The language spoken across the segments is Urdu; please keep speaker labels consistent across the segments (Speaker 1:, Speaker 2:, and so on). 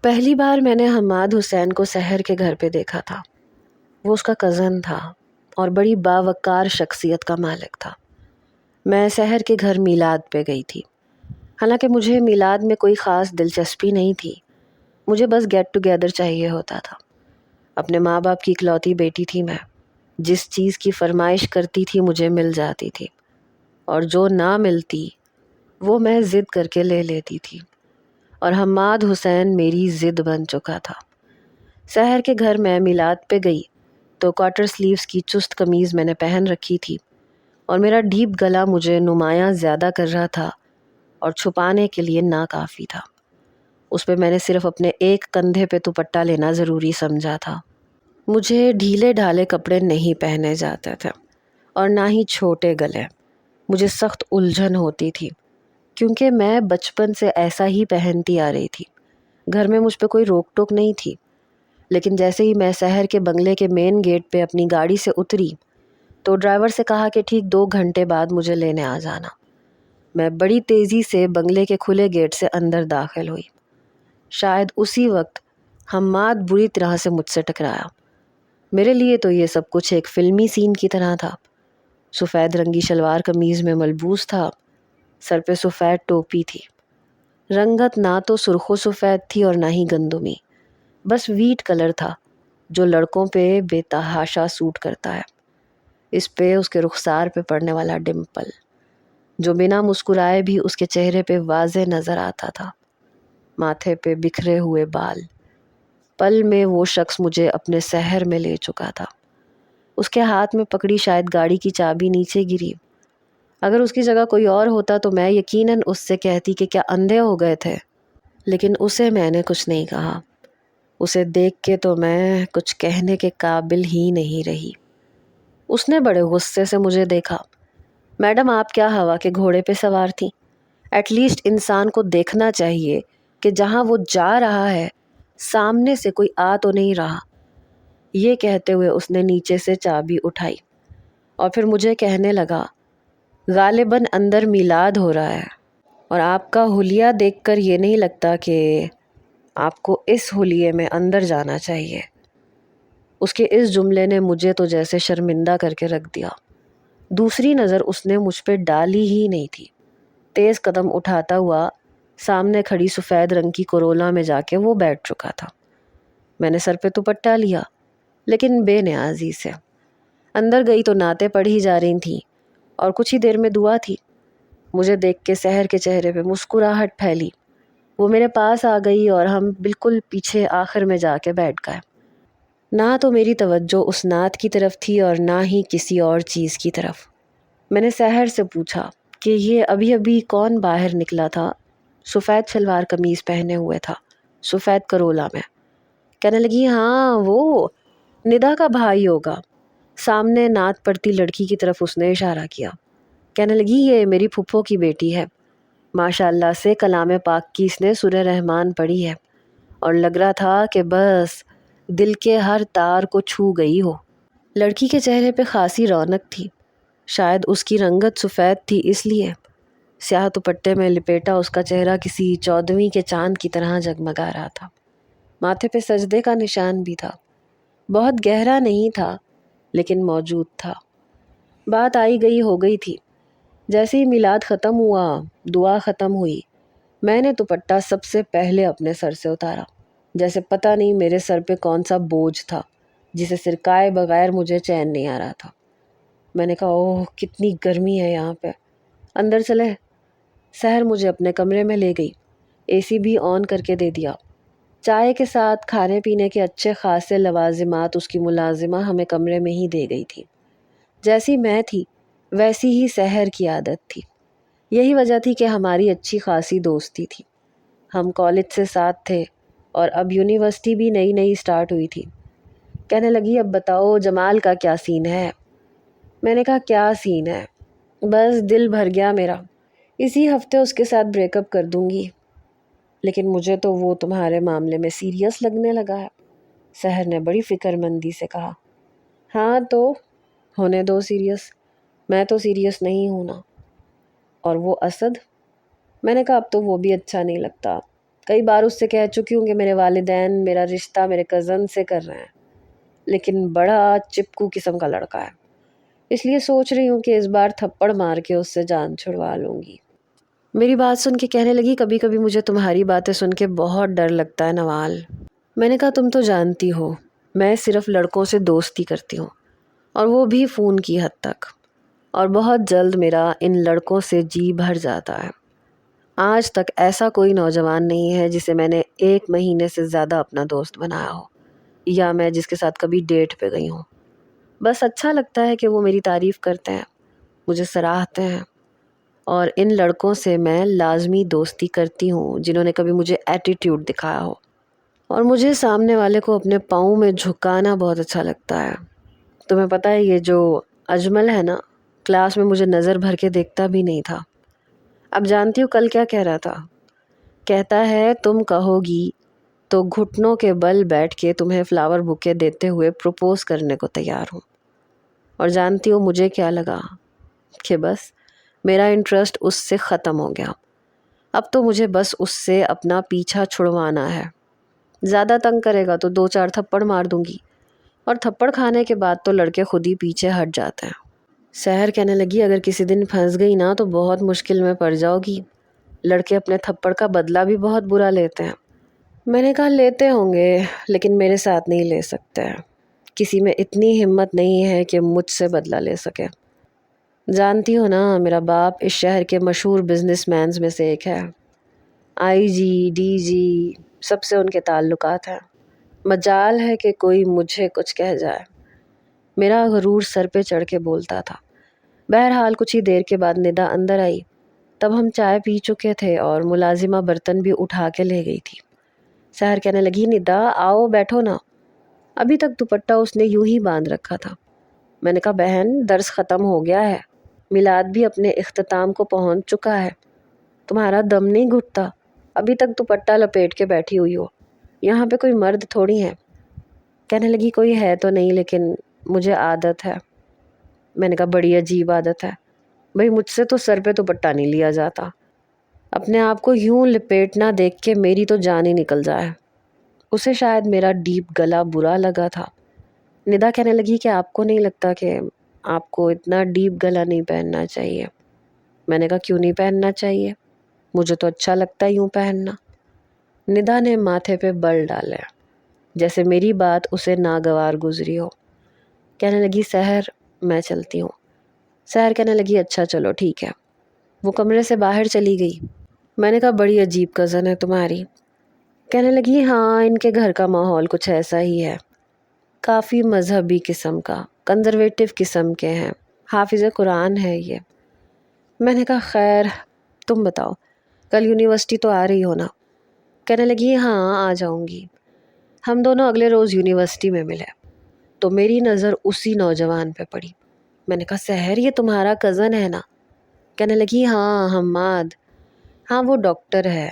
Speaker 1: پہلی بار میں نے حماد حسین کو سحر کے گھر پہ دیکھا تھا۔ وہ اس کا کزن تھا اور بڑی باوقار شخصیت کا مالک تھا۔ میں سحر کے گھر میلاد پہ گئی تھی، حالانکہ مجھے میلاد میں کوئی خاص دلچسپی نہیں تھی۔ مجھے بس گیٹ ٹوگیدر چاہیے ہوتا تھا۔ اپنے ماں باپ کی اکلوتی بیٹی تھی میں، جس چیز کی فرمائش کرتی تھی مجھے مل جاتی تھی، اور جو نہ ملتی وہ میں ضد کر کے لے لیتی تھی، اور حماد حسین میری ضد بن چکا تھا۔ سحر کے گھر میں میلاد پہ گئی تو کوارٹر سلیوز کی چست قمیض میں نے پہن رکھی تھی، اور میرا ڈھیپ گلا مجھے نمایاں زیادہ کر رہا تھا اور چھپانے کے لیے ناکافی تھا۔ اس پہ میں نے صرف اپنے ایک کندھے پہ دوپٹہ لینا ضروری سمجھا تھا۔ مجھے ڈھیلے ڈھالے کپڑے نہیں پہنے جاتے تھے اور نہ ہی چھوٹے گلے۔ مجھے سخت الجھن ہوتی تھی کیونکہ میں بچپن سے ایسا ہی پہنتی آ رہی تھی۔ گھر میں مجھ پہ کوئی روک ٹوک نہیں تھی، لیکن جیسے ہی میں شہر کے بنگلے کے مین گیٹ پہ اپنی گاڑی سے اتری تو ڈرائیور سے کہا کہ ٹھیک 2 گھنٹے بعد مجھے لینے آ جانا۔ میں بڑی تیزی سے بنگلے کے کھلے گیٹ سے اندر داخل ہوئی۔ شاید اسی وقت حماد بری طرح سے مجھ سے ٹکرایا۔ میرے لیے تو یہ سب کچھ ایک فلمی سین کی طرح تھا۔ سفید رنگی شلوار قمیض میں ملبوس تھا، سر پہ سفید ٹوپی تھی۔ رنگت نہ تو سرخ و سفید تھی اور نہ ہی گندمی، بس ویٹ کلر تھا جو لڑکوں پہ بے تحاشا سوٹ کرتا ہے۔ اس پہ اس کے رخسار پہ پڑنے والا ڈمپل جو بنا مسکرائے بھی اس کے چہرے پہ واضح نظر آتا تھا، ماتھے پہ بکھرے ہوئے بال۔ پل میں وہ شخص مجھے اپنے سحر میں لے چکا تھا۔ اس کے ہاتھ میں پکڑی شاید گاڑی کی چابی نیچے گری۔ اگر اس کی جگہ کوئی اور ہوتا تو میں یقیناً اس سے کہتی کہ کیا اندھے ہو گئے تھے، لیکن اسے میں نے کچھ نہیں کہا۔ اسے دیکھ کے تو میں کچھ کہنے کے قابل ہی نہیں رہی۔ اس نے بڑے غصے سے مجھے دیکھا۔ میڈم، آپ کیا ہوا کے گھوڑے پہ سوار تھیں؟ ایٹ لیسٹ انسان کو دیکھنا چاہیے کہ جہاں وہ جا رہا ہے سامنے سے کوئی آ تو نہیں رہا۔ یہ کہتے ہوئے اس نے نیچے سے چابی اٹھائی اور پھر مجھے کہنے لگا، غالباً اندر میلاد ہو رہا ہے، اور آپ کا حلیہ دیکھ کر یہ نہیں لگتا کہ آپ کو اس حلیے میں اندر جانا چاہیے۔ اس کے اس جملے نے مجھے تو جیسے شرمندہ کر کے رکھ دیا۔ دوسری نظر اس نے مجھ پہ ڈالی ہی نہیں تھی۔ تیز قدم اٹھاتا ہوا سامنے کھڑی سفید رنگ کی کرولا میں جا کے وہ بیٹھ چکا تھا۔ میں نے سر پہ دوپٹہ لیا، لیکن بے نیازی سے۔ اندر گئی تو نعتیں پڑھی جا رہی تھیں اور کچھ ہی دیر میں دعا تھی۔ مجھے دیکھ کے سحر کے چہرے پہ مسکراہٹ پھیلی۔ وہ میرے پاس آ گئی اور ہم بالکل پیچھے آخر میں جا کے بیٹھ گئے۔ نہ تو میری توجہ اس نعت کی طرف تھی اور نہ ہی کسی اور چیز کی طرف۔ میں نے سحر سے پوچھا کہ یہ ابھی ابھی کون باہر نکلا تھا؟ سفید شلوار قمیض پہنے ہوئے تھا، سفید کرولا میں۔ کہنے لگی، ہاں وہ ندا کا بھائی ہوگا۔ سامنے نعت پڑھتی لڑکی کی طرف اس نے اشارہ کیا۔ کہنے لگی، یہ میری پھپھو کی بیٹی ہے۔ ماشاء اللہ سے کلام پاک کی اس نے سورہ رحمان پڑھی ہے، اور لگ رہا تھا کہ بس دل کے ہر تار کو چھو گئی ہو۔ لڑکی کے چہرے پہ خاصی رونق تھی، شاید اس کی رنگت سفید تھی اس لیے۔ سیاہ دوپٹے میں لپیٹا اس کا چہرہ کسی 14ویں کے چاند کی طرح جگمگا رہا تھا۔ ماتھے پہ سجدے کا نشان بھی تھا، بہت گہرا نہیں تھا لیکن موجود تھا۔ بات آئی گئی ہو گئی تھی۔ جیسے ہی میلاد ختم ہوا، دعا ختم ہوئی، میں نے دوپٹہ سب سے پہلے اپنے سر سے اتارا، جیسے پتہ نہیں میرے سر پہ کون سا بوجھ تھا جسے سرکائے بغیر مجھے چین نہیں آ رہا تھا۔ میں نے کہا، اوہ کتنی گرمی ہے یہاں پہ، اندر چلے۔ سحر مجھے اپنے کمرے میں لے گئی، اے سی بھی آن کر کے دے دیا۔ چائے کے ساتھ کھانے پینے کے اچھے خاصے لوازمات اس کی ملازمہ ہمیں کمرے میں ہی دے گئی تھی۔ جیسی میں تھی ویسی ہی سحر کی عادت تھی۔ یہی وجہ تھی کہ ہماری اچھی خاصی دوستی تھی۔ ہم کالج سے ساتھ تھے اور اب یونیورسٹی بھی نئی نئی سٹارٹ ہوئی تھی۔ کہنے لگی، اب بتاؤ جمال کا کیا سین ہے؟ میں نے کہا، کیا سین ہے، بس دل بھر گیا میرا، اسی ہفتے اس کے ساتھ بریک اپ کر دوں گی۔ لیکن مجھے تو وہ تمہارے معاملے میں سیریس لگنے لگا ہے، سحر نے بڑی فکر مندی سے کہا۔ ہاں تو ہونے دو سیریس، میں تو سیریس نہیں ہوں نا۔ اور وہ اسد؟ میں نے کہا، اب تو وہ بھی اچھا نہیں لگتا، کئی بار اس سے کہہ چکی ہوں کہ میرے والدین میرا رشتہ میرے کزن سے کر رہے ہیں، لیکن بڑا چپکو قسم کا لڑکا ہے، اس لیے سوچ رہی ہوں کہ اس بار تھپڑ مار کے اس سے جان چھڑوا لوں گی۔ میری بات سن کے کہنے لگی، کبھی کبھی مجھے تمہاری باتیں سن کے بہت ڈر لگتا ہے نوال۔ میں نے کہا تم تو جانتی ہو میں صرف لڑکوں سے دوستی کرتی ہوں، اور وہ بھی فون کی حد تک، اور بہت جلد میرا ان لڑکوں سے جی بھر جاتا ہے۔ آج تک ایسا کوئی نوجوان نہیں ہے جسے میں نے 1 مہینے سے زیادہ اپنا دوست بنایا ہو، یا میں جس کے ساتھ کبھی ڈیٹ پہ گئی ہوں۔ بس اچھا لگتا ہے کہ وہ میری تعریف کرتے ہیں، مجھے سراہتے ہیں، اور ان لڑکوں سے میں لازمی دوستی کرتی ہوں جنہوں نے کبھی مجھے ایٹیٹیوڈ دکھایا ہو، اور مجھے سامنے والے کو اپنے پاؤں میں جھکانا بہت اچھا لگتا ہے۔ تمہیں پتہ ہے یہ جو اجمل ہے نا، کلاس میں مجھے نظر بھر کے دیکھتا بھی نہیں تھا۔ اب جانتی ہو کل کیا کہہ رہا تھا؟ کہتا ہے تم کہو گی تو گھٹنوں کے بل بیٹھ کے تمہیں فلاور بوکے دیتے ہوئے پروپوز کرنے کو تیار ہوں۔ اور جانتی ہو مجھے کیا لگا؟ کہ بس میرا انٹرسٹ اس سے ختم ہو گیا۔ اب تو مجھے بس اس سے اپنا پیچھا چھڑوانا ہے۔ زیادہ تنگ کرے گا تو 2-4 تھپڑ مار دوں گی، اور تھپڑ کھانے کے بعد تو لڑکے خود ہی پیچھے ہٹ جاتے ہیں۔ سحر کہنے لگی، اگر کسی دن پھنس گئی نا تو بہت مشکل میں پڑ جاؤ گی، لڑکے اپنے تھپڑ کا بدلہ بھی بہت برا لیتے ہیں۔ میں نے کہا لیتے ہوں گے، لیکن میرے ساتھ نہیں لے سکتے، کسی میں اتنی ہمت نہیں ہے کہ مجھ سے بدلہ لے سکے۔ جانتی ہو نا میرا باپ اس شہر کے مشہور بزنس مینز میں سے ایک ہے، IG DG سب سے ان کے تعلقات ہیں، مجال ہے کہ کوئی مجھے کچھ کہہ جائے۔ میرا غرور سر پہ چڑھ کے بولتا تھا۔ بہرحال کچھ ہی دیر کے بعد ندا اندر آئی، تب ہم چائے پی چکے تھے اور ملازمہ برتن بھی اٹھا کے لے گئی تھی۔ سحر کہنے لگی، ندا آؤ بیٹھو نا۔ ابھی تک دوپٹہ اس نے یوں ہی باندھ رکھا تھا۔ میں نے کہا بہن درس ختم ہو گیا ہے، میلاد بھی اپنے اختتام کو پہنچ چکا ہے، تمہارا دم نہیں گھٹتا، ابھی تک دوپٹہ لپیٹ کے بیٹھی ہوئی ہو، یہاں پہ کوئی مرد تھوڑی ہے۔ کہنے لگی کوئی ہے تو نہیں، لیکن مجھے عادت ہے۔ میں نے کہا بڑی عجیب عادت ہے بھئی، مجھ سے تو سر پہ دوپٹہ نہیں لیا جاتا، اپنے آپ کو یوں لپیٹنا دیکھ کے میری تو جان ہی نکل جائے۔ اسے شاید میرا ڈیپ گلا برا لگا تھا۔ ندا کہنے لگی کہ آپ کو نہیں لگتا کہ آپ کو اتنا ڈیپ گلا نہیں پہننا چاہیے؟ میں نے کہا کیوں نہیں پہننا چاہیے، مجھے تو اچھا لگتا ہے یوں پہننا۔ ندا نے ماتھے پہ بل ڈالے جیسے میری بات اسے ناگوار گزری ہو۔ کہنے لگی سحر میں چلتی ہوں۔ سحر کہنے لگی اچھا چلو ٹھیک ہے۔ وہ کمرے سے باہر چلی گئی۔ میں نے کہا بڑی عجیب کزن ہے تمہاری۔ کہنے لگی ہاں ان کے گھر کا ماحول کچھ ایسا ہی ہے، کافی مذہبی قسم کا، کنزرویٹو قسم کے ہیں، حافظ قرآن ہے یہ۔ میں نے کہا خیر تم بتاؤ کل یونیورسٹی تو آ رہی ہو نا؟ کہنے لگی ہاں آ جاؤں گی۔ ہم دونوں اگلے روز یونیورسٹی میں ملے تو میری نظر اسی نوجوان پہ پڑی۔ میں نے کہا سحر یہ تمہارا کزن ہے نا؟ کہنے لگی ہاں حماد، ہاں وہ ڈاکٹر ہے،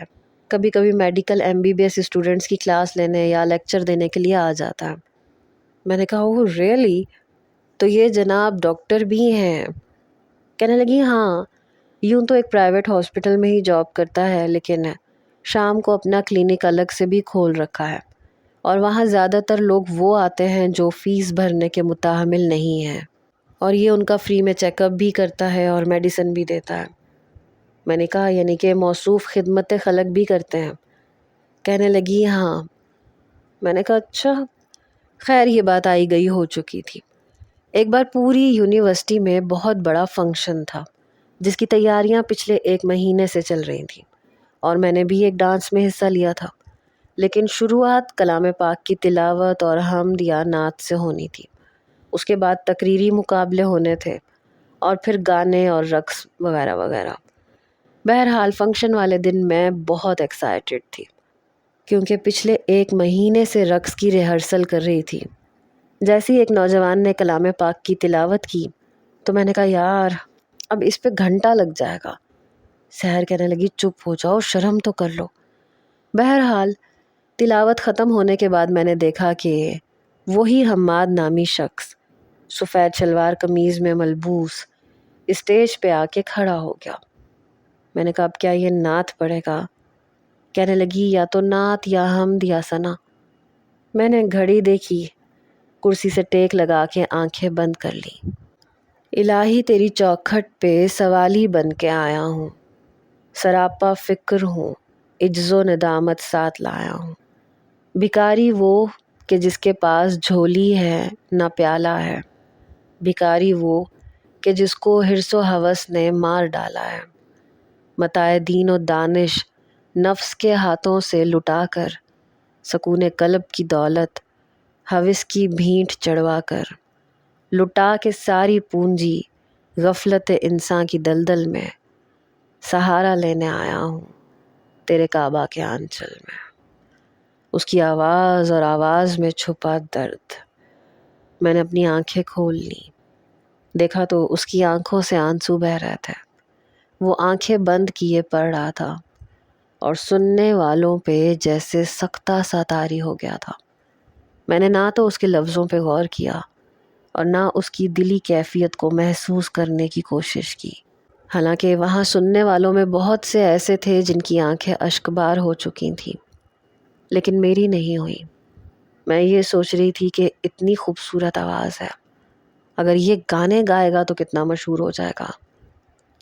Speaker 1: کبھی کبھی میڈیکل MBBS اسٹوڈنٹس کی کلاس لینے یا لیکچر دینے کے لیے آ جاتا ہے۔ میں نے کہا اوہ ریئلی، تو یہ جناب ڈاکٹر بھی ہیں؟ کہنے لگی ہاں، یوں تو ایک پرائیویٹ ہاسپٹل میں ہی جاب کرتا ہے، لیکن شام کو اپنا کلینک الگ سے بھی کھول رکھا ہے، اور وہاں زیادہ تر لوگ وہ آتے ہیں جو فیس بھرنے کے متحمل نہیں ہیں، اور یہ ان کا فری میں چیک اپ بھی کرتا ہے اور میڈیسن بھی دیتا ہے۔ میں نے کہا یعنی کہ موصوف خدمت خلق بھی کرتے ہیں؟ کہنے لگی ہاں۔ میں نے کہا اچھا، خیر یہ بات آئی گئی ہو چکی تھی۔ ایک بار پوری یونیورسٹی میں بہت بڑا فنکشن تھا جس کی تیاریاں پچھلے 1 مہینے سے چل رہی تھیں، اور میں نے بھی ایک ڈانس میں حصہ لیا تھا، لیکن شروعات کلام پاک کی تلاوت اور حمد یا نعت سے ہونی تھی، اس کے بعد تقریری مقابلے ہونے تھے، اور پھر گانے اور رقص وغیرہ وغیرہ۔ بہرحال فنکشن والے دن میں بہت ایکسائٹڈ تھی، کیونکہ پچھلے 1 مہینے سے رقص کی ریہرسل کر رہی تھی۔ جیسی ایک نوجوان نے کلام پاک کی تلاوت کی تو میں نے کہا یار اب اس پہ گھنٹہ لگ جائے گا۔ سحر کہنے لگی چپ ہو جاؤ، شرم تو کر لو۔ بہرحال تلاوت ختم ہونے کے بعد میں نے دیکھا کہ وہی حماد نامی شخص سفید شلوار قمیض میں ملبوس اسٹیج پہ آ کے کھڑا ہو گیا۔ میں نے کہا اب کیا یہ نعت پڑھے گا؟ کہنے لگی یا تو نعت یا حمد یا ثنا۔ میں نے گھڑی دیکھی، کرسی سے ٹیک لگا کے آنکھیں بند کر لی۔ الہی تیری چوکھٹ پہ سوالی بن کے آیا ہوں، سراپا فکر ہوں، عجز و ندامت ساتھ لایا ہوں۔ بھکاری وہ کہ جس کے پاس جھولی ہے نہ پیالہ ہے، بھکاری وہ کہ جس کو حرص و ہوس نے مار ڈالا ہے۔ متاع دین و دانش نفس کے ہاتھوں سے لٹا کر، سکون قلب کی دولت ہوس کی بھینٹ چڑھوا کر، لٹا کے ساری پونجی غفلت انسان کی دلدل میں، سہارا لینے آیا ہوں تیرے کعبہ کے آنچل میں۔ اس کی آواز اور آواز میں چھپا درد۔ میں نے اپنی آنکھیں کھول لی، دیکھا تو اس کی آنکھوں سے آنسو بہہ رہے تھے۔ وہ آنکھیں بند کیے پڑھ رہا تھا اور سننے والوں پہ جیسے سکتہ سا طاری ہو گیا تھا۔ میں نے نہ تو اس کے لفظوں پہ غور کیا اور نہ اس کی دلی کیفیت کو محسوس کرنے کی کوشش کی، حالانکہ وہاں سننے والوں میں بہت سے ایسے تھے جن کی آنکھیں اشکبار ہو چکی تھیں، لیکن میری نہیں ہوئی۔ میں یہ سوچ رہی تھی کہ اتنی خوبصورت آواز ہے، اگر یہ گانے گائے گا تو کتنا مشہور ہو جائے گا،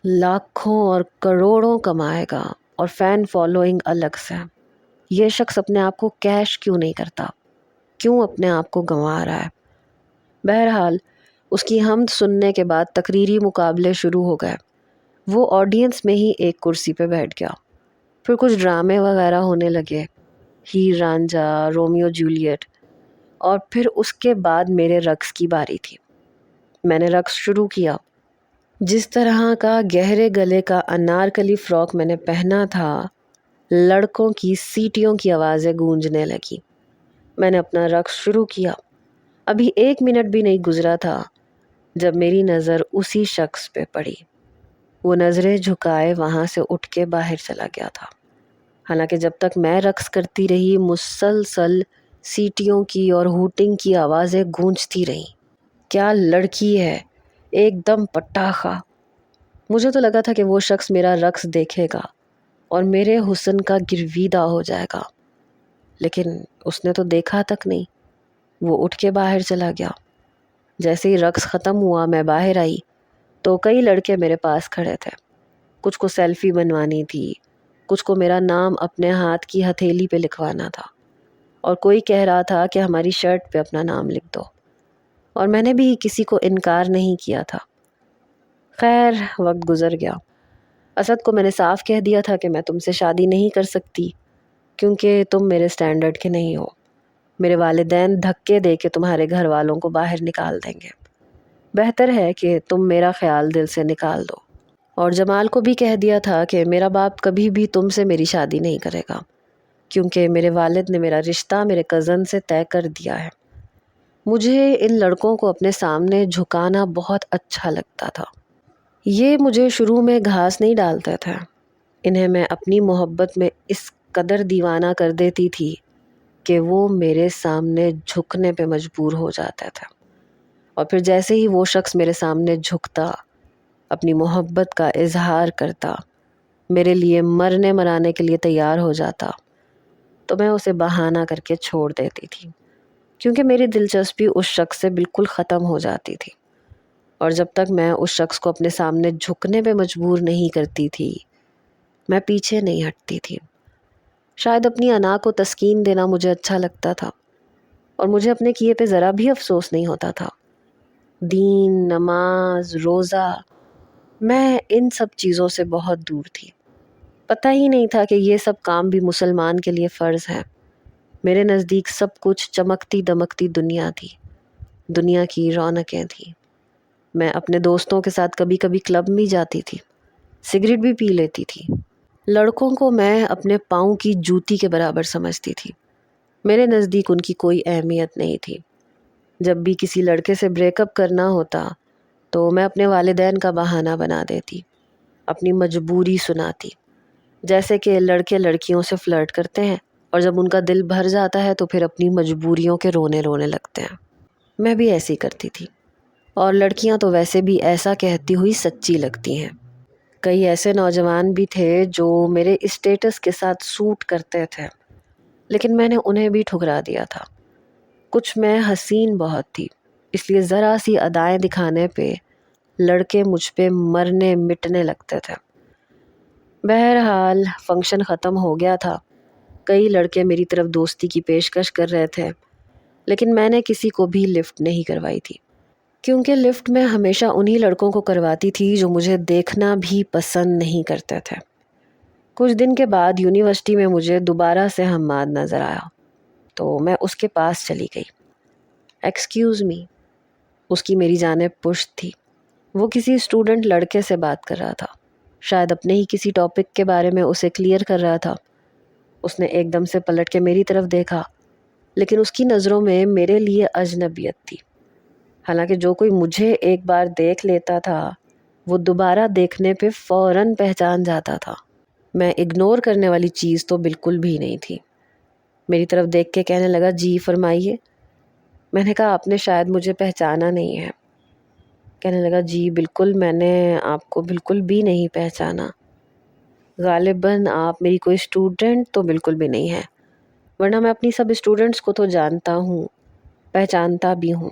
Speaker 1: لاکھوں اور کروڑوں کمائے گا اور فین فالوئنگ الگ سے۔ یہ شخص اپنے آپ کو کیش کیوں نہیں کرتا؟ کیوں اپنے آپ کو گنوا رہا ہے؟ بہرحال اس کی حمد سننے کے بعد تقریری مقابلے شروع ہو گئے۔ وہ آڈینس میں ہی ایک کرسی پہ بیٹھ گیا۔ پھر کچھ ڈرامے وغیرہ ہونے لگے، ہیر رانجھا، رومیو جولیٹ، اور پھر اس کے بعد میرے رقص کی باری تھی۔ میں نے رقص شروع کیا۔ جس طرح کا گہرے گلے کا انارکلی فراک میں نے پہنا تھا، لڑکوں کی سیٹیوں کی آوازیں گونجنے لگی۔ میں نے اپنا رقص شروع کیا۔ ابھی 1 منٹ بھی نہیں گزرا تھا جب میری نظر اسی شخص پہ پڑی۔ وہ نظریں جھکائے وہاں سے اٹھ کے باہر چلا گیا تھا، حالانکہ جب تک میں رقص کرتی رہی مسلسل سیٹیوں کی اور ہوٹنگ کی آوازیں گونجتی رہیں۔ کیا لڑکی ہے، ایک دم پٹاخہ۔ مجھے تو لگا تھا کہ وہ شخص میرا رقص دیکھے گا اور میرے حسن کا گرویدہ ہو جائے گا، لیکن اس نے تو دیکھا تک نہیں۔ وہ اٹھ کے باہر چلا گیا۔ جیسے ہی رقص ختم ہوا میں باہر آئی تو کئی لڑکے میرے پاس کھڑے تھے۔ کچھ کو سیلفی بنوانی تھی، کچھ کو میرا نام اپنے ہاتھ کی ہتھیلی پہ لکھوانا تھا، اور کوئی کہہ رہا تھا کہ ہماری شرٹ پہ اپنا نام لکھ دو، اور میں نے بھی کسی کو انکار نہیں کیا تھا۔ خیر، وقت گزر گیا۔ اسد کو میں نے صاف کہہ دیا تھا کہ میں تم سے شادی نہیں کر سکتی کیونکہ تم میرے سٹینڈرڈ کے نہیں ہو۔ میرے والدین دھکے دے کے تمہارے گھر والوں کو باہر نکال دیں گے۔ بہتر ہے کہ تم میرا خیال دل سے نکال دو۔ اور جمال کو بھی کہہ دیا تھا کہ میرا باپ کبھی بھی تم سے میری شادی نہیں کرے گا، کیونکہ میرے والد نے میرا رشتہ میرے کزن سے طے کر دیا ہے۔ مجھے ان لڑکوں کو اپنے سامنے جھکانا بہت اچھا لگتا تھا۔ یہ مجھے شروع میں گھاس نہیں ڈالتے تھے، انہیں میں اپنی محبت میں اس قدر دیوانہ کر دیتی تھی کہ وہ میرے سامنے جھکنے پہ مجبور ہو جاتے تھے، اور پھر جیسے ہی وہ شخص میرے سامنے جھکتا، اپنی محبت کا اظہار کرتا، میرے لیے مرنے مرانے کے لیے تیار ہو جاتا، تو میں اسے بہانہ کر کے چھوڑ دیتی تھی، کیونکہ میری دلچسپی اس شخص سے بالکل ختم ہو جاتی تھی۔ اور جب تک میں اس شخص کو اپنے سامنے جھکنے پہ مجبور نہیں کرتی تھی، میں پیچھے نہیں ہٹتی تھی۔ شاید اپنی انا کو تسکین دینا مجھے اچھا لگتا تھا، اور مجھے اپنے کیے پہ ذرا بھی افسوس نہیں ہوتا تھا۔ دین، نماز، روزہ، میں ان سب چیزوں سے بہت دور تھی۔ پتہ ہی نہیں تھا کہ یہ سب کام بھی مسلمان کے لیے فرض ہیں۔ میرے نزدیک سب کچھ چمکتی دمکتی دنیا تھی، دنیا کی رونقیں تھیں۔ میں اپنے دوستوں کے ساتھ کبھی کبھی کلب میں جاتی تھی، سگریٹ بھی پی لیتی تھی۔ لڑکوں کو میں اپنے پاؤں کی جوتی کے برابر سمجھتی تھی۔ میرے نزدیک ان کی کوئی اہمیت نہیں تھی۔ جب بھی کسی لڑکے سے بریک اپ کرنا ہوتا تو میں اپنے والدین کا بہانہ بنا دیتی، اپنی مجبوری سناتی، جیسے کہ لڑکے لڑکیوں سے فلرٹ کرتے ہیں اور جب ان کا دل بھر جاتا ہے تو پھر اپنی مجبوریوں کے رونے لگتے ہیں۔ میں بھی ایسی کرتی تھی، اور لڑکیاں تو ویسے بھی ایسا کہتی ہوئی سچی لگتی ہیں۔ کئی ایسے نوجوان بھی تھے جو میرے اسٹیٹس کے ساتھ سوٹ کرتے تھے، لیکن میں نے انہیں بھی ٹھکرا دیا تھا۔ کچھ میں حسین بہت تھی، اس لیے ذرا سی ادائیں دکھانے پہ لڑکے مجھ پہ مرنے مٹنے لگتے تھے۔ بہرحال فنکشن ختم ہو گیا تھا۔ کئی لڑکے میری طرف دوستی کی پیشکش کر رہے تھے، لیکن میں نے کسی کو بھی لفٹ نہیں کروائی تھی، کیونکہ لفٹ میں ہمیشہ انہی لڑکوں کو کرواتی تھی جو مجھے دیکھنا بھی پسند نہیں کرتے تھے۔ کچھ دن کے بعد یونیورسٹی میں مجھے دوبارہ سے حماد نظر آیا، تو میں اس کے پاس چلی گئی۔ ایکسکیوز می، اس کی میری جانب پشت تھی۔ وہ کسی اسٹوڈنٹ لڑکے سے بات کر رہا تھا، شاید اپنے ہی کسی ٹاپک کے بارے میں اسے کلیئر کر رہا تھا۔ اس نے ایک دم سے پلٹ کے میری طرف دیکھا، لیکن اس کی نظروں میں میرے لیے اجنبیت تھی۔ حالانکہ جو کوئی مجھے ایک بار دیکھ لیتا تھا وہ دوبارہ دیکھنے پہ فوراً پہچان جاتا تھا۔ میں اگنور کرنے والی چیز تو بالکل بھی نہیں تھی۔ میری طرف دیکھ کے کہنے لگا، جی فرمائیے۔ میں نے کہا، آپ نے شاید مجھے پہچانا نہیں ہے۔ کہنے لگا، جی بالکل، میں نے آپ کو بالکل بھی نہیں پہچانا۔ غالباً آپ میری کوئی اسٹوڈنٹ تو بالکل بھی نہیں ہے، ورنہ میں اپنی سب اسٹوڈنٹس کو تو جانتا ہوں، پہچانتا بھی ہوں۔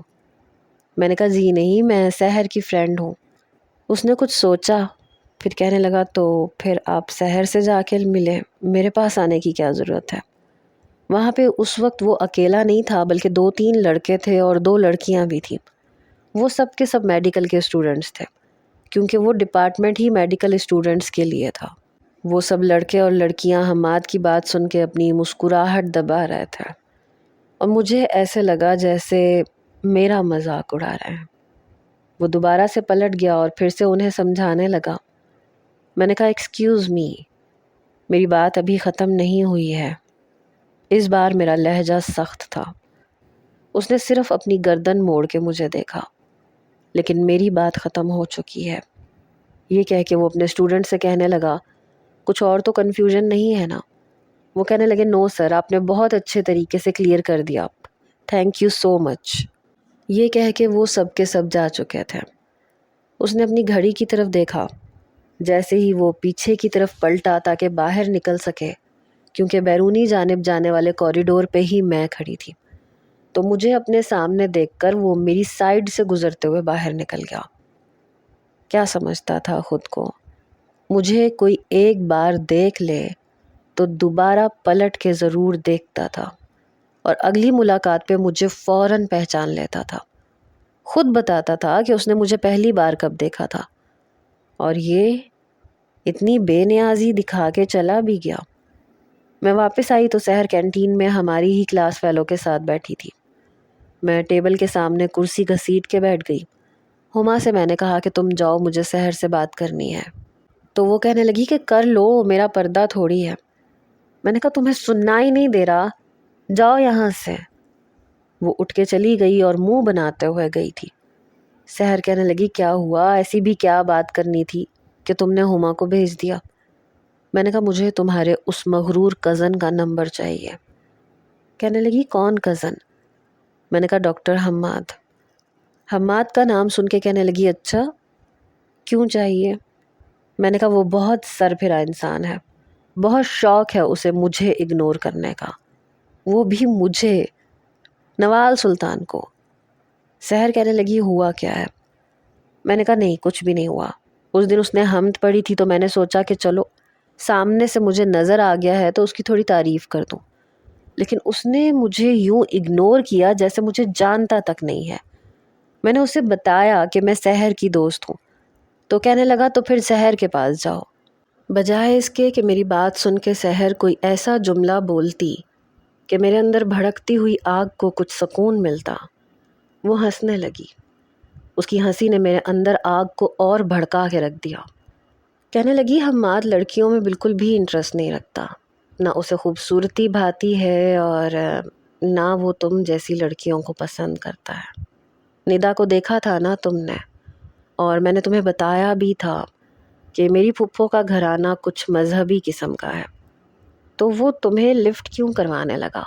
Speaker 1: میں نے کہا، جی نہیں، میں سحر کی فرینڈ ہوں۔ اس نے کچھ سوچا، پھر کہنے لگا، تو پھر آپ سحر سے جا کے ملے، میرے پاس آنے کی کیا ضرورت ہے؟ وہاں پہ اس وقت وہ اکیلا نہیں تھا، بلکہ 2-3 لڑکے تھے اور 2 لڑکیاں بھی تھیں۔ وہ سب کے سب میڈیکل کے اسٹوڈنٹس تھے، کیونکہ وہ ڈپارٹمنٹ ہی میڈیکل اسٹوڈنٹس کے لیے تھا۔ وہ سب لڑکے اور لڑکیاں حماد کی بات سن کے اپنی مسکراہٹ دبا رہے تھے، اور مجھے ایسے لگا جیسے میرا مذاق اڑا رہے ہیں۔ وہ دوبارہ سے پلٹ گیا اور پھر سے انہیں سمجھانے لگا۔ میں نے کہا، ایکسکیوز می، میری بات ابھی ختم نہیں ہوئی ہے۔ اس بار میرا لہجہ سخت تھا۔ اس نے صرف اپنی گردن موڑ کے مجھے دیکھا، لیکن میری بات ختم ہو چکی ہے۔ یہ کہہ کے وہ اپنے اسٹوڈنٹ سے کہنے لگا، کچھ اور تو کنفیوژن نہیں ہے نا؟ وہ کہنے لگے، نو سر، آپ نے بہت اچھے طریقے سے کلیئر کر دیا، تھینک یو سو مچ۔ یہ کہہ کے وہ سب کے سب جا چکے تھے۔ اس نے اپنی گھڑی کی طرف دیکھا، جیسے ہی وہ پیچھے کی طرف پلٹا تاکہ باہر نکل سکے، کیونکہ بیرونی جانب جانے والے کوریڈور پہ ہی میں کھڑی تھی، تو مجھے اپنے سامنے دیکھ کر وہ میری سائیڈ سے گزرتے ہوئے باہر نکل گیا۔ کیا سمجھتا تھا خود کو؟ مجھے کوئی ایک بار دیکھ لے تو دوبارہ پلٹ کے ضرور دیکھتا تھا، اور اگلی ملاقات پہ مجھے فوراً پہچان لیتا تھا۔ خود بتاتا تھا کہ اس نے مجھے پہلی بار کب دیکھا تھا، اور یہ اتنی بے نیازی دکھا کے چلا بھی گیا۔ میں واپس آئی تو سحر کینٹین میں ہماری ہی کلاس فیلو کے ساتھ بیٹھی تھی۔ میں ٹیبل کے سامنے کرسی گھسیٹ کے بیٹھ گئی۔ ہما سے میں نے کہا کہ تم جاؤ، مجھے سحر سے بات کرنی ہے۔ تو وہ کہنے لگی کہ کر لو، میرا پردہ تھوڑی ہے۔ میں نے کہا، تمہیں سننا ہی نہیں دے رہا، جاؤ یہاں سے۔ وہ اٹھ کے چلی گئی اور منہ بناتے ہوئے گئی تھی۔ سحر کہنے لگی، کیا ہوا؟ ایسی بھی کیا بات کرنی تھی کہ تم نے ہما کو بھیج دیا؟ میں نے کہا، مجھے تمہارے اس مغرور کزن کا نمبر چاہیے۔ کہنے لگی، کون کزن؟ میں نے کہا، ڈاکٹر حماد۔ حماد کا نام سن کے کہنے لگی، اچھا، کیوں چاہیے؟ میں نے کہا، وہ بہت سر پھرا انسان ہے، بہت شوق ہے اسے مجھے اگنور کرنے کا، وہ بھی مجھے، نوال سلطان کو۔ سحر کہنے لگی، ہوا کیا ہے؟ میں نے کہا، نہیں، کچھ بھی نہیں ہوا۔ اس دن اس نے حمد پڑھی تھی تو میں نے سوچا کہ چلو سامنے سے مجھے نظر آ گیا ہے تو اس کی تھوڑی تعریف کر دوں، لیکن اس نے مجھے یوں اگنور کیا جیسے مجھے جانتا تک نہیں ہے۔ میں نے اسے بتایا کہ میں سحر کی دوست ہوں، تو کہنے لگا، تو پھر سحر کے پاس جاؤ۔ بجائے اس کے کہ میری بات سن کے سحر کوئی ایسا جملہ بولتی کہ میرے اندر بھڑکتی ہوئی آگ کو کچھ سکون ملتا، وہ ہنسنے لگی۔ اس کی ہنسی نے میرے اندر آگ کو اور بھڑکا کے رکھ دیا۔ کہنے لگی، حماد لڑکیوں میں بالکل بھی انٹرسٹ نہیں رکھتا، نہ اسے خوبصورتی بھاتی ہے اور نہ وہ تم جیسی لڑکیوں کو پسند کرتا ہے۔ ندا کو دیکھا تھا نا تم نے، اور میں نے تمہیں بتایا بھی تھا کہ میری پھپھو کا گھرانہ کچھ مذہبی قسم کا ہے، تو وہ تمہیں لفٹ کیوں کروانے لگا؟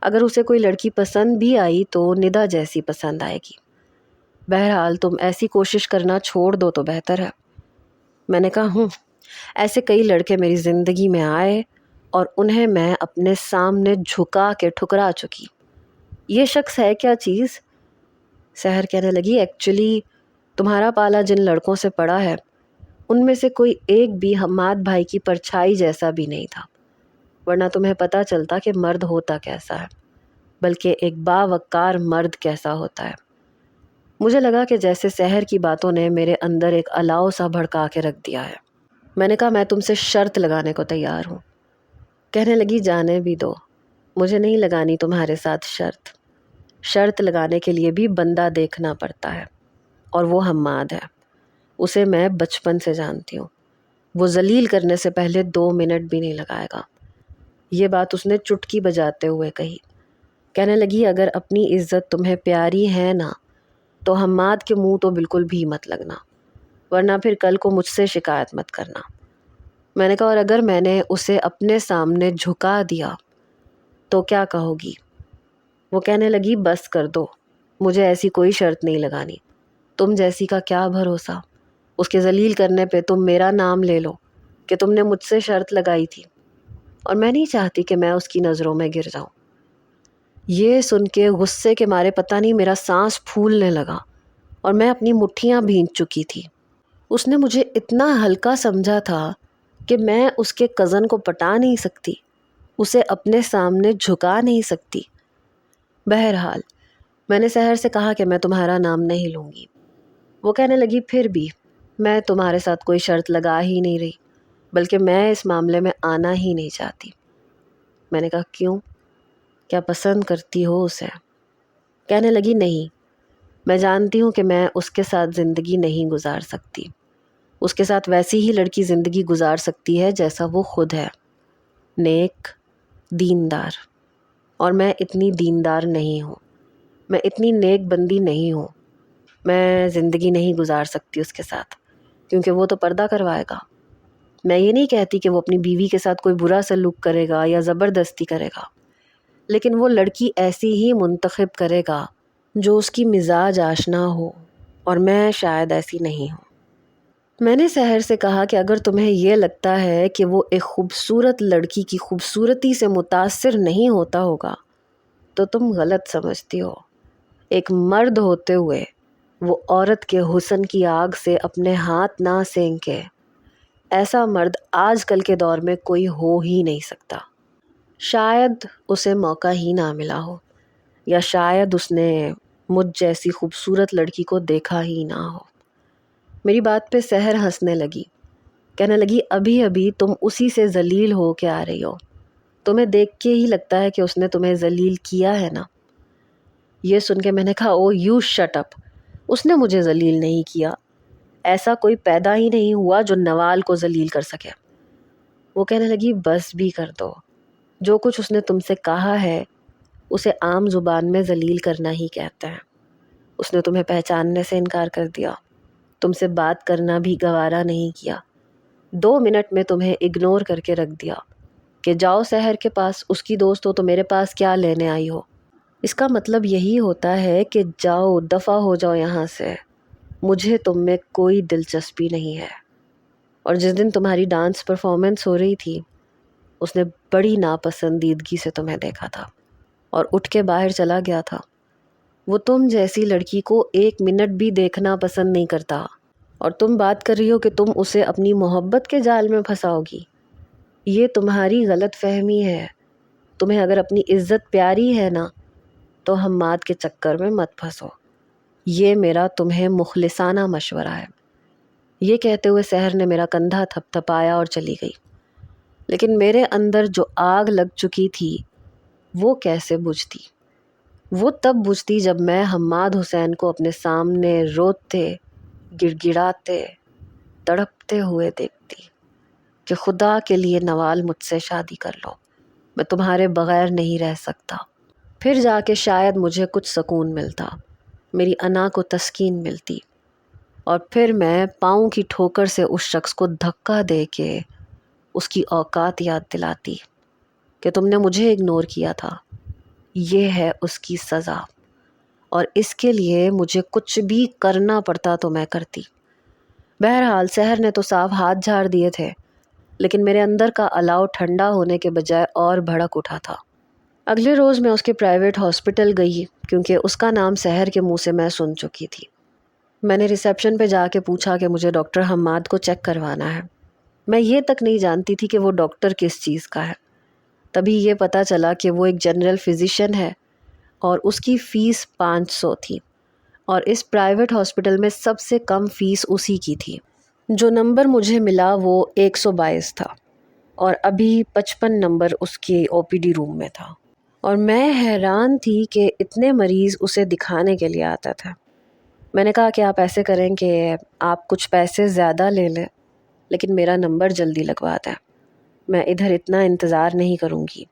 Speaker 1: اگر اسے کوئی لڑکی پسند بھی آئی تو ندا جیسی پسند آئے گی۔ بہرحال تم ایسی کوشش کرنا چھوڑ دو تو بہتر ہے۔ میں نے کہا ایسے کئی لڑکے میری زندگی میں آئے اور انہیں میں اپنے سامنے جھکا کے ٹھکرا چکی. یہ شخص ہے کیا چیز؟ سحر کہنے لگی ایکچولی تمہارا پالا جن لڑکوں سے پڑا ہے ان میں سے کوئی ایک بھی حماد بھائی کی پرچھائی جیسا بھی نہیں تھا، ورنہ تمہیں پتہ چلتا کہ مرد ہوتا کیسا ہے، بلکہ ایک باوقار مرد کیسا ہوتا ہے. مجھے لگا کہ جیسے سحر کی باتوں نے میرے اندر ایک الاؤ سا بھڑکا کے رکھ دیا ہے. میں نے کہا میں تم سے شرط لگانے کو تیار ہوں. کہنے لگی جانے بھی دو، مجھے نہیں لگانی تمہارے ساتھ شرط. شرط لگانے کے لیے بھی بندہ دیکھنا پڑتا ہے، اور وہ حماد ہے. اسے میں بچپن سے جانتی ہوں. وہ ذلیل کرنے سے پہلے 2 منٹ بھی نہیں لگائے گا. یہ بات اس نے چٹکی بجاتے ہوئے کہی. کہنے لگی اگر اپنی عزت تمہیں پیاری ہے نا تو حماد کے منہ تو بالکل بھی مت لگنا، ورنہ پھر کل کو مجھ سے شکایت مت کرنا. میں نے کہا اور اگر میں نے اسے اپنے سامنے جھکا دیا تو کیا کہو گی؟ وہ کہنے لگی بس کر دو، مجھے ایسی کوئی شرط نہیں لگانی. تم جیسی کا کیا بھروسہ، اس کے ذلیل کرنے پہ تم میرا نام لے لو کہ تم نے مجھ سے شرط لگائی تھی، اور میں نہیں چاہتی کہ میں اس کی نظروں میں گر جاؤں. یہ سن کے غصے کے مارے پتہ نہیں میرا سانس پھولنے لگا اور میں اپنی مٹھیاں بھینچ چکی تھی. اس نے مجھے اتنا ہلکا سمجھا تھا کہ میں اس کے کزن کو پٹا نہیں سکتی، اسے اپنے سامنے جھکا نہیں سکتی. بہرحال میں نے سحر سے کہا کہ میں تمہارا نام نہیں لوں گی. وہ کہنے لگی پھر بھی میں تمہارے ساتھ کوئی شرط لگا ہی نہیں رہی، بلکہ میں اس معاملے میں آنا ہی نہیں چاہتی. میں نے کہا کیوں؟ کیا پسند کرتی ہو اسے؟ کہنے لگی نہیں، میں جانتی ہوں کہ میں اس کے ساتھ زندگی نہیں گزار سکتی. اس کے ساتھ ویسی ہی لڑکی زندگی گزار سکتی ہے جیسا وہ خود ہے، نیک، دیندار. اور میں اتنی دیندار نہیں ہوں، میں اتنی نیک بندی نہیں ہوں. میں زندگی نہیں گزار سکتی اس کے ساتھ، کیونکہ وہ تو پردہ کروائے گا. میں یہ نہیں کہتی کہ وہ اپنی بیوی کے ساتھ کوئی برا سلوک کرے گا یا زبردستی کرے گا، لیکن وہ لڑکی ایسی ہی منتخب کرے گا جو اس کی مزاج آشنا ہو، اور میں شاید ایسی نہیں ہوں. میں نے سحر سے کہا کہ اگر تمہیں یہ لگتا ہے کہ وہ ایک خوبصورت لڑکی کی خوبصورتی سے متاثر نہیں ہوتا ہوگا تو تم غلط سمجھتی ہو. ایک مرد ہوتے ہوئے وہ عورت کے حسن کی آگ سے اپنے ہاتھ نہ سینکے، ایسا مرد آج کل کے دور میں کوئی ہو ہی نہیں سکتا. شاید اسے موقع ہی نہ ملا ہو، یا شاید اس نے مجھ جیسی خوبصورت لڑکی کو دیکھا ہی نہ ہو. میری بات پہ سحر ہنسنے لگی. کہنے لگی ابھی ابھی تم اسی سے ذلیل ہو کے آ رہی ہو، تمہیں دیکھ کے ہی لگتا ہے کہ اس نے تمہیں ذلیل کیا ہے نا. یہ سن کے میں نے کہا او یو شٹ اپ، اس نے مجھے ذلیل نہیں کیا. ایسا کوئی پیدا ہی نہیں ہوا جو نوال کو ذلیل کر سکے. وہ کہنے لگی بس بھی کر دو، جو کچھ اس نے تم سے کہا ہے اسے عام زبان میں ذلیل کرنا ہی کہتے ہیں. اس نے تمہیں پہچاننے سے انکار کر دیا، تم سے بات کرنا بھی گوارا نہیں کیا، 2 منٹ میں تمہیں اگنور کر کے رکھ دیا کہ جاؤ سحر کے پاس، اس کی دوست ہو تو میرے پاس کیا لینے آئی ہو. اس کا مطلب یہی ہوتا ہے کہ جاؤ دفع ہو جاؤ یہاں سے، مجھے تم میں کوئی دلچسپی نہیں ہے. اور جس دن تمہاری ڈانس پرفارمنس ہو رہی تھی اس نے بڑی ناپسندیدگی سے تمہیں دیکھا تھا اور اٹھ کے باہر چلا گیا تھا. وہ تم جیسی لڑکی کو 1 منٹ بھی دیکھنا پسند نہیں کرتا، اور تم بات کر رہی ہو کہ تم اسے اپنی محبت کے جال میں پھنساؤ گی. یہ تمہاری غلط فہمی ہے. تمہیں اگر اپنی عزت پیاری ہے نا تو حماد کے چکر میں مت پھنسو. یہ میرا تمہیں مخلصانہ مشورہ ہے. یہ کہتے ہوئے سحر نے میرا کندھا تھپ تھپایا اور چلی گئی. لیکن میرے اندر جو آگ لگ چکی تھی وہ کیسے بجھتی؟ وہ تب بجھتی جب میں حماد حسین کو اپنے سامنے روتے، گڑ گڑاتے، تڑپتے ہوئے دیکھتی کہ خدا کے لیے نوال مجھ سے شادی کر لو، میں تمہارے بغیر نہیں رہ سکتا. پھر جا کے شاید مجھے کچھ سکون ملتا، میری انا کو تسکین ملتی، اور پھر میں پاؤں کی ٹھوکر سے اس شخص کو دھکا دے کے اس کی اوقات یاد دلاتی کہ تم نے مجھے اگنور کیا تھا. یہ ہے اس کی سزا، اور اس کے لیے مجھے کچھ بھی کرنا پڑتا تو میں کرتی. بہرحال سحر نے تو صاف ہاتھ جھاڑ دیے تھے، لیکن میرے اندر کا الاؤ ٹھنڈا ہونے کے بجائے اور بھڑک اٹھا تھا۔ اگلے روز میں اس کے پرائیویٹ ہاسپٹل گئی کیونکہ اس کا نام سحر کے منہ سے میں سن چکی تھی۔ میں نے ریسیپشن پہ جا کے پوچھا کہ مجھے ڈاکٹر حماد کو چیک کروانا ہے۔ میں یہ تک نہیں جانتی تھی کہ وہ ڈاکٹر کس چیز کا ہے۔ تبھی یہ پتہ چلا کہ وہ ایک جنرل فزیشین ہے اور اس کی فیس 500 تھی، اور اس پرائیویٹ ہاسپٹل میں سب سے کم فیس اسی کی تھی۔ جو نمبر مجھے ملا وہ 122 تھا، اور ابھی 55 نمبر اس کے او پی ڈی روم میں تھا، اور میں حیران تھی کہ اتنے مریض اسے دکھانے کے لیے آتا تھا۔ میں نے کہا کہ آپ ایسے کریں کہ آپ کچھ پیسے زیادہ لے لیں، لیکن میرا نمبر جلدی لگوا دیں، میں ادھر اتنا انتظار نہیں کروں گی۔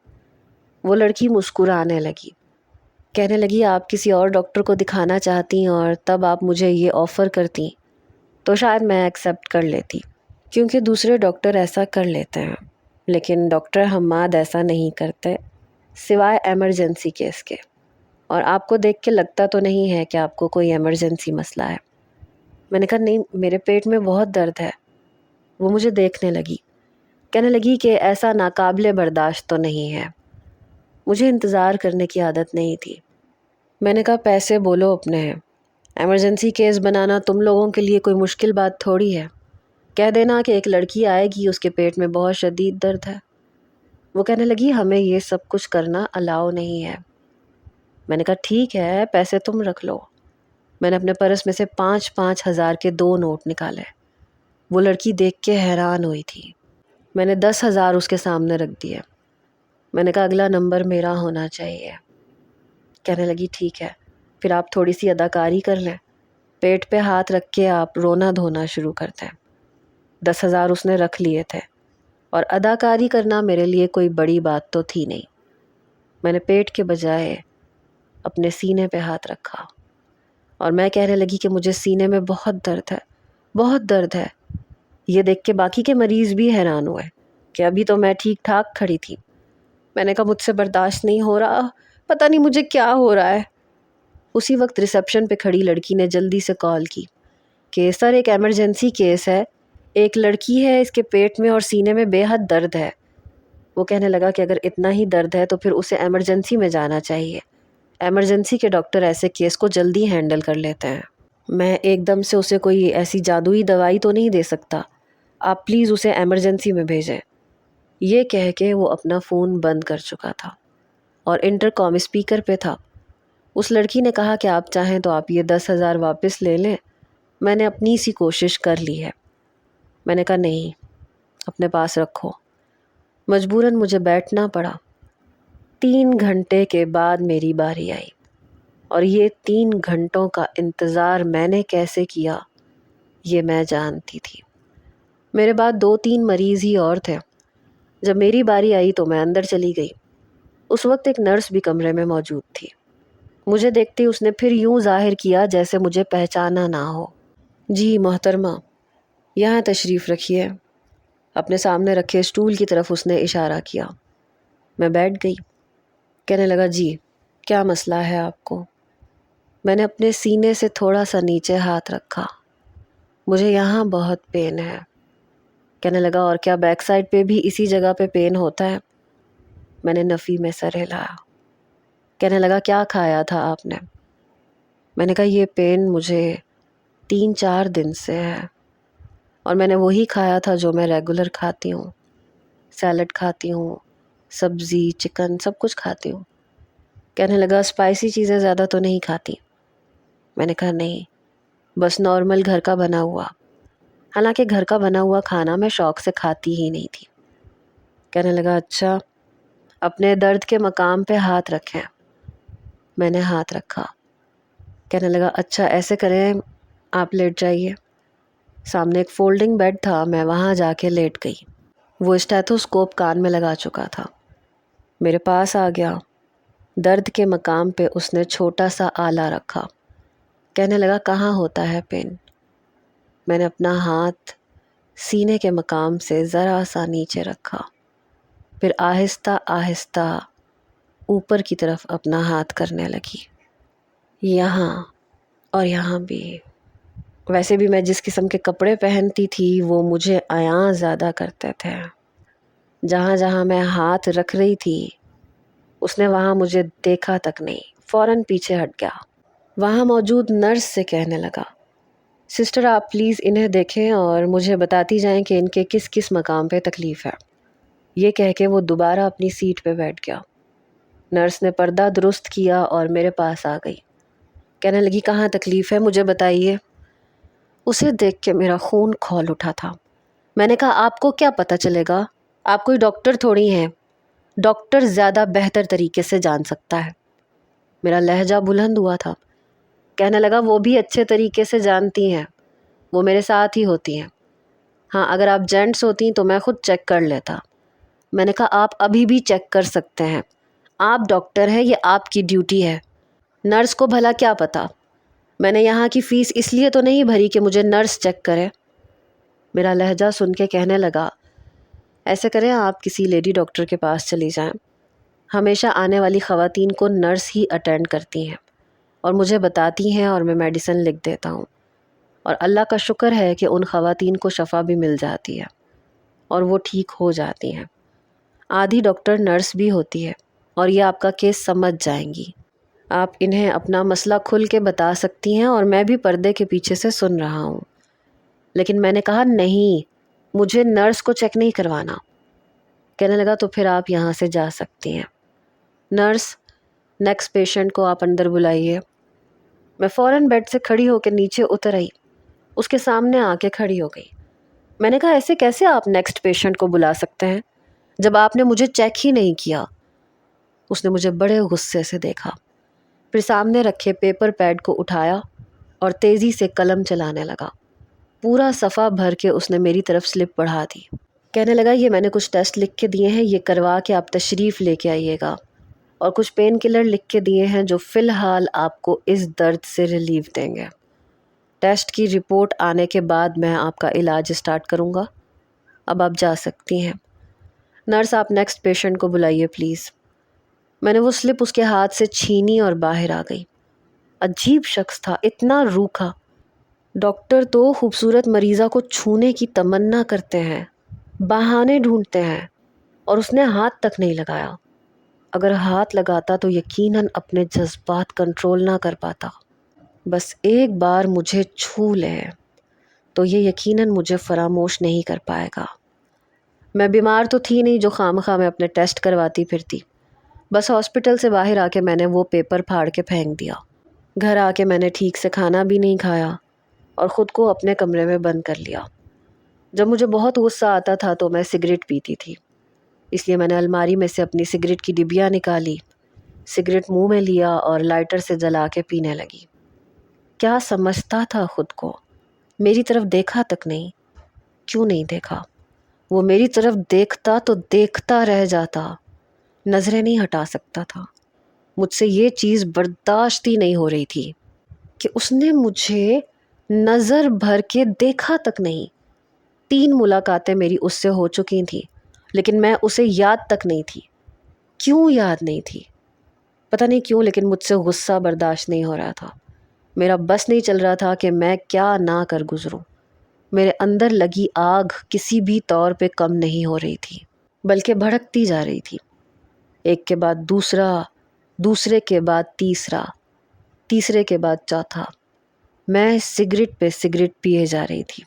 Speaker 1: وہ لڑکی مسکرانے لگی، کہنے لگی آپ کسی اور ڈاکٹر کو دکھانا چاہتی اور تب آپ مجھے یہ آفر کرتی تو شاید میں ایکسیپٹ کر لیتی، کیونکہ دوسرے ڈاکٹر ایسا کر لیتے ہیں، لیکن ڈاکٹر حماد ایسا نہیں کرتے سوائے ایمرجنسی کیس کے، اور آپ کو دیکھ کے لگتا تو نہیں ہے کہ آپ کو کوئی ایمرجنسی مسئلہ ہے۔ میں نے کہا نہیں، میرے پیٹ میں بہت درد ہے۔ وہ مجھے دیکھنے لگی، کہنے لگی کہ ایسا ناقابل برداشت تو نہیں ہے۔ مجھے انتظار کرنے کی عادت نہیں تھی۔ میں نے کہا پیسے بولو اپنے ہیں، ایمرجنسی کیس بنانا تم لوگوں کے لیے کوئی مشکل بات تھوڑی ہے، کہہ دینا کہ ایک لڑکی آئے گی، اس کے پیٹ میں بہت شدید درد ہے۔ وہ کہنے لگی ہمیں یہ سب کچھ کرنا الاؤ نہیں ہے۔ میں نے کہا ٹھیک ہے، پیسے تم رکھ لو۔ میں نے اپنے پرس میں سے 5-5 ہزار کے 2 نوٹ نکالے۔ وہ لڑکی دیکھ کے حیران ہوئی تھی۔ میں نے 10 ہزار اس کے سامنے رکھ دیے۔ میں نے کہا اگلا نمبر میرا ہونا چاہیے۔ کہنے لگی ٹھیک ہے، پھر آپ تھوڑی سی اداکاری کر لیں، پیٹ پہ ہاتھ رکھ کے آپ رونا دھونا شروع کرتے ہیں۔ 10 ہزار اس نے رکھ لیے تھے، اور اداکاری کرنا میرے لیے کوئی بڑی بات تو تھی نہیں۔ میں نے پیٹ کے بجائے اپنے سینے پہ ہاتھ رکھا، اور میں کہنے لگی کہ مجھے سینے میں بہت درد ہے، بہت درد ہے۔ یہ دیکھ کے باقی کے مریض بھی حیران ہوئے کہ ابھی تو میں ٹھیک ٹھاک کھڑی تھی۔ میں نے کہا مجھ سے برداشت نہیں ہو رہا، پتہ نہیں مجھے کیا ہو رہا ہے۔ اسی وقت ریسیپشن پہ کھڑی لڑکی نے جلدی سے کال کی کہ سر ایک ایمرجنسی کیس ہے، ایک لڑکی ہے، اس کے پیٹ میں اور سینے میں بے حد درد ہے۔ وہ کہنے لگا کہ اگر اتنا ہی درد ہے تو پھر اسے ایمرجنسی میں جانا چاہیے، ایمرجنسی کے ڈاکٹر ایسے کیس کو جلدی ہینڈل کر لیتے ہیں۔ میں ایک دم سے اسے کوئی ایسی جادوئی دوائی تو نہیں دے سکتا، آپ پلیز اسے ایمرجنسی میں بھیجیں۔ یہ کہہ کے وہ اپنا فون بند کر چکا تھا اور انٹر کام اسپیکر پہ تھا۔ اس لڑکی نے کہا کہ آپ چاہیں تو آپ یہ 10 ہزار واپس لے لیں، میں نے اپنی سی کوشش کر لی ہے۔ میں نے کہا نہیں، اپنے پاس رکھو۔ مجبوراً مجھے بیٹھنا پڑا۔ 3 گھنٹے کے بعد میری باری آئی، اور یہ 3 گھنٹوں کا انتظار میں نے کیسے کیا یہ میں جانتی تھی۔ میرے بعد 2-3 مریض ہی اور تھے۔ جب میری باری آئی تو میں اندر چلی گئی۔ اس وقت ایک نرس بھی کمرے میں موجود تھی۔ مجھے دیکھتے اس نے پھر یوں ظاہر کیا جیسے مجھے پہچانا نہ ہو۔ جی محترمہ، یہاں تشریف رکھیے۔ اپنے سامنے رکھے اسٹول کی طرف اس نے اشارہ کیا۔ میں بیٹھ گئی۔ کہنے لگا جی کیا مسئلہ ہے آپ کو؟ میں نے اپنے سینے سے تھوڑا سا نیچے ہاتھ رکھا۔ مجھے یہاں بہت پین ہے۔ کہنے لگا اور کیا بیک سائڈ پہ بھی اسی جگہ پہ پین ہوتا ہے؟ میں نے نفی میں سر ہلایا۔ کہنے لگا کیا کھایا تھا آپ نے؟ میں نے کہا یہ پین مجھے 3-4 دن سے ہے، اور میں نے وہی کھایا تھا جو میں ریگولر کھاتی ہوں، سیلڈ کھاتی ہوں، سبزی، چکن، سب کچھ کھاتی ہوں۔ کہنے لگا اسپائسی چیزیں زیادہ تو نہیں کھاتی؟ میں نے کہا نہیں، بس نارمل گھر کا بنا ہوا۔ حالانکہ گھر کا بنا ہوا کھانا میں شوق سے کھاتی ہی نہیں تھی۔ کہنے لگا اچھا، اپنے درد کے مقام پہ ہاتھ رکھیں۔ میں نے ہاتھ رکھا۔ کہنے لگا اچھا ایسے کریں، آپ لیٹ جائیے۔ سامنے ایک فولڈنگ بیڈ تھا، میں وہاں جا کے لیٹ گئی۔ وہ اسٹیتھوسکوپ کان میں لگا چکا تھا۔ میرے پاس آ گیا۔ درد کے مقام پہ اس نے چھوٹا سا آلہ رکھا۔ کہنے لگا کہاں ہوتا ہے پین؟ میں نے اپنا ہاتھ سینے کے مقام سے ذرا سا نیچے رکھا، پھر آہستہ آہستہ اوپر کی طرف اپنا ہاتھ کرنے لگی، یہاں اور یہاں بھی، ویسے بھی میں جس قسم کے کپڑے پہنتی تھی وہ مجھے عیاں زیادہ کرتے تھے۔ جہاں جہاں میں ہاتھ رکھ رہی تھی اس نے وہاں مجھے دیکھا تک نہیں، فوراً پیچھے ہٹ گیا۔ وہاں موجود نرس سے کہنے لگا، سسٹر آپ پلیز انہیں دیکھیں اور مجھے بتاتی جائیں کہ ان کے کس کس مقام پہ تکلیف ہے۔ یہ کہہ کے وہ دوبارہ اپنی سیٹ پہ بیٹھ گیا۔ نرس نے پردہ درست کیا اور میرے پاس آ گئی، کہنے لگی کہاں تکلیف ہے مجھے بتائیے۔ اسے دیکھ کے میرا خون کھول اٹھا تھا۔ میں نے کہا آپ کو کیا پتہ چلے گا، آپ کوئی ڈاکٹر تھوڑی ہیں، ڈاکٹر زیادہ بہتر طریقے سے جان سکتا ہے۔ میرا لہجہ بلند ہوا تھا۔ کہنے لگا وہ بھی اچھے طریقے سے جانتی ہیں، وہ میرے ساتھ ہی ہوتی ہیں۔ ہاں اگر آپ جینٹس ہوتی تو میں خود چیک کر لیتا۔ میں نے کہا آپ ابھی بھی چیک کر سکتے ہیں، آپ ڈاکٹر ہیں، یہ آپ کی ڈیوٹی ہے۔ نرس کو بھلا کیا پتا، میں نے یہاں کی فیس اس لیے تو نہیں بھری کہ مجھے نرس چیک کرے۔ میرا لہجہ سن کے کہنے لگا، ایسے کریں آپ کسی لیڈی ڈاکٹر کے پاس چلی جائیں، ہمیشہ آنے والی خواتین کو نرس ہی اٹینڈ کرتی ہیں اور مجھے بتاتی ہیں اور میں میڈیسن لکھ دیتا ہوں، اور اللہ کا شکر ہے کہ ان خواتین کو شفا بھی مل جاتی ہے اور وہ ٹھیک ہو جاتی ہیں۔ آدھی ڈاکٹر نرس بھی ہوتی ہے اور یہ آپ کا کیس سمجھ جائیں گی۔ آپ انہیں اپنا مسئلہ کھل کے بتا سکتی ہیں اور میں بھی پردے کے پیچھے سے سن رہا ہوں۔ لیکن میں نے کہا نہیں، مجھے نرس کو چیک نہیں کروانا۔ کہنے لگا تو پھر آپ یہاں سے جا سکتی ہیں۔ نرس نیکسٹ پیشنٹ کو آپ اندر بلائیے۔ میں فوراً بیڈ سے کھڑی ہو کے نیچے اتر آئی، اس کے سامنے آ کے کھڑی ہو گئی۔ میں نے کہا ایسے کیسے آپ نیکسٹ پیشنٹ کو بلا سکتے ہیں جب آپ نے مجھے چیک ہی نہیں کیا؟ اس نے مجھے بڑے غصے سے دیکھا، پھر سامنے رکھے پیپر پیڈ کو اٹھایا اور تیزی سے قلم چلانے لگا۔ پورا صفحہ بھر کے اس نے میری طرف سلپ بڑھا دی۔ کہنے لگا یہ میں نے کچھ ٹیسٹ لکھ کے دیے ہیں، یہ کروا کے آپ تشریف لے کے آئیے گا، اور کچھ پین کلر لکھ کے دیے ہیں جو فی الحال آپ کو اس درد سے ریلیف دیں گے۔ ٹیسٹ کی رپورٹ آنے کے بعد میں آپ کا علاج اسٹارٹ کروں گا، اب آپ جا سکتی ہیں۔ نرس آپ نیکسٹ پیشنٹ کو بلائیے پلیز۔ میں نے وہ سلپ اس کے ہاتھ سے چھینی اور باہر آ گئی۔ عجیب شخص تھا، اتنا روکھا۔ ڈاکٹر تو خوبصورت مریضہ کو چھونے کی تمنا کرتے ہیں، بہانے ڈھونڈتے ہیں، اور اس نے ہاتھ تک نہیں لگایا۔ اگر ہاتھ لگاتا تو یقیناً اپنے جذبات کنٹرول نہ کر پاتا۔ بس ایک بار مجھے چھو لے تو یہ یقیناً مجھے فراموش نہیں کر پائے گا۔ میں بیمار تو تھی نہیں جو خواہ میں اپنے ٹیسٹ کرواتی پھرتی۔ بس ہاسپٹل سے باہر آ کے میں نے وہ پیپر پھاڑ کے پھینک دیا۔ گھر آ کے میں نے ٹھیک سے کھانا بھی نہیں کھایا اور خود کو اپنے کمرے میں بند کر لیا۔ جب مجھے بہت غصہ آتا تھا تو میں سگریٹ پیتی تھی، اس لیے میں نے الماری میں سے اپنی سگریٹ کی ڈبیاں نکالی، سگریٹ منہ میں لیا اور لائٹر سے جلا کے پینے لگی۔ کیا سمجھتا تھا خود کو؟ میری طرف دیکھا تک نہیں۔ کیوں نہیں دیکھا؟ وہ میری طرف دیکھتا تو دیکھتا رہ جاتا، نظریں نہیں ہٹا سکتا تھا۔ مجھ سے یہ چیز برداشت ہی نہیں ہو رہی تھی کہ اس نے مجھے نظر بھر کے دیکھا تک نہیں۔ 3 ملاقاتیں میری اس سے ہو چکی تھیں، لیکن میں اسے یاد تک نہیں تھی۔ کیوں یاد نہیں تھی؟ پتہ نہیں کیوں، لیکن مجھ سے غصہ برداشت نہیں ہو رہا تھا۔ میرا بس نہیں چل رہا تھا کہ میں کیا نہ کر گزروں۔ میرے اندر لگی آگ کسی بھی طور پہ کم نہیں ہو رہی تھی، بلکہ بھڑکتی جا رہی تھی۔ ایک کے بعد دوسرا، دوسرے کے بعد تیسرا، تیسرے کے بعد چوتھا، میں سگریٹ پہ سگریٹ پیے جا رہی تھی۔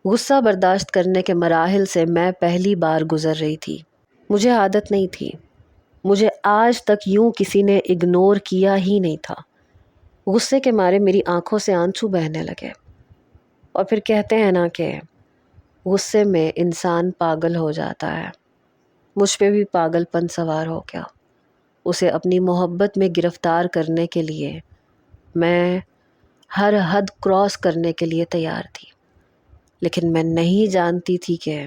Speaker 1: غصہ برداشت کرنے کے مراحل سے میں پہلی بار گزر رہی تھی۔ مجھے عادت نہیں تھی، مجھے آج تک یوں کسی نے اگنور کیا ہی نہیں تھا۔ غصے کے مارے میری آنکھوں سے آنسو بہنے لگے، اور پھر کہتے ہیں نا کہ غصے میں انسان پاگل ہو جاتا ہے۔ مجھ پہ بھی پاگل پن سوار ہو گیا۔ اسے اپنی محبت میں گرفتار کرنے کے لیے میں ہر حد کراس کرنے کے لیے تیار تھی، لیکن میں نہیں جانتی تھی کہ